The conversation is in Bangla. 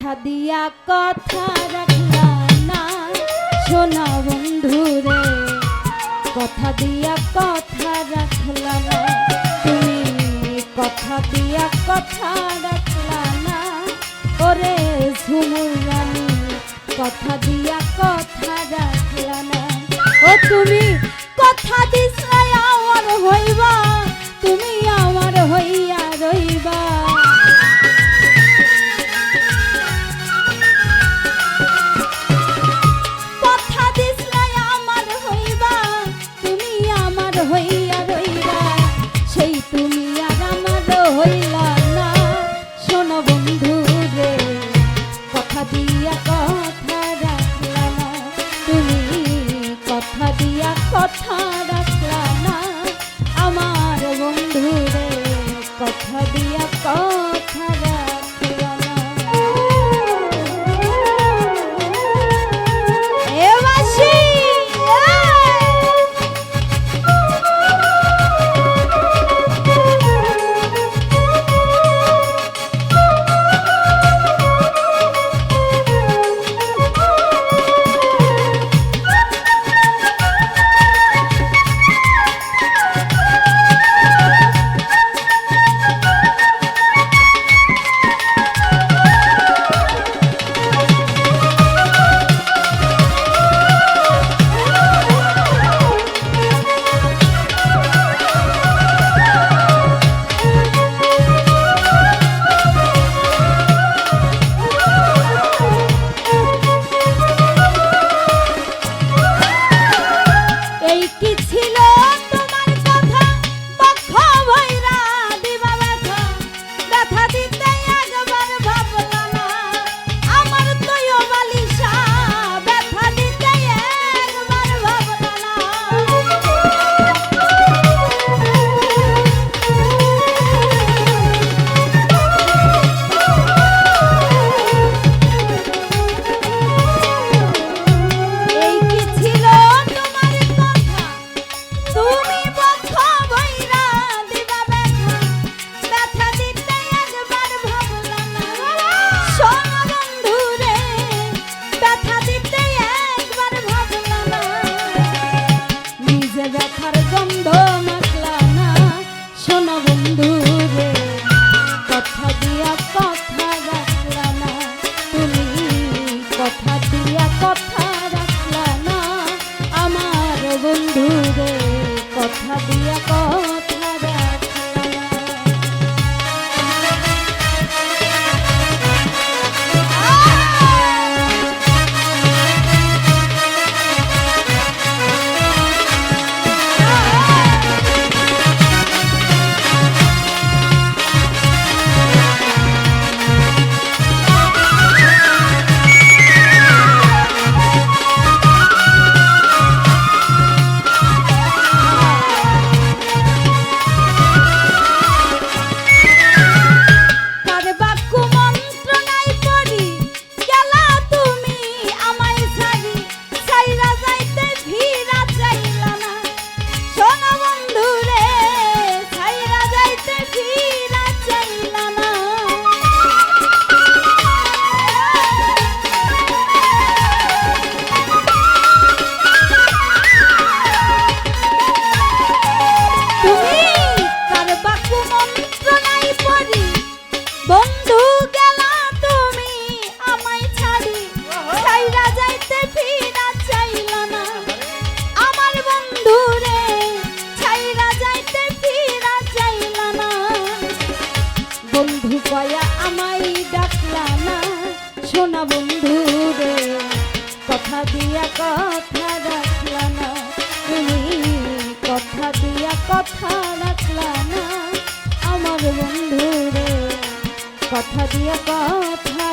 কথা দিয়া কথা রাখলা না সোনা বন্ধু রে, কথা দিয়া কথা রাখলা না তুমি, কথা দিয়া কথা রাখলা না ওরে ঝুমুর রানী, কথা দিয়া কথা রাখলা না ও তুমি, কথা দিছাই আমার হইবা তুমি আমার হইয়া রইবা। হইয়া রইবা সেই তুমি আর আমার হইলা না শোনো বন্ধু রে, কথা দিয়া কথা রাখলা না তুমি, কথা দিয়া কথা রাখলা না আমার বন্ধু রে, কথা দিয়া কথা রাখলা না। এ বাসি ব্যথার গন্ধ মাখলা না শোনো বন্ধু রে, কথা দিয়া কথা রাখলা না তুমি, কথা দিয়া কথা রাখলা না আমার বন্ধু রে, কথা দিয়া কথা রাখলা না। বন্ধু কয়া আমায় ডাকলা না শোনা বন্ধু রে, কথা দিয়া কথা রাখলা না তুমি, কথা দিয়া কথা রাখলা না আমার বন্ধু রে, কথা দিয়া কথা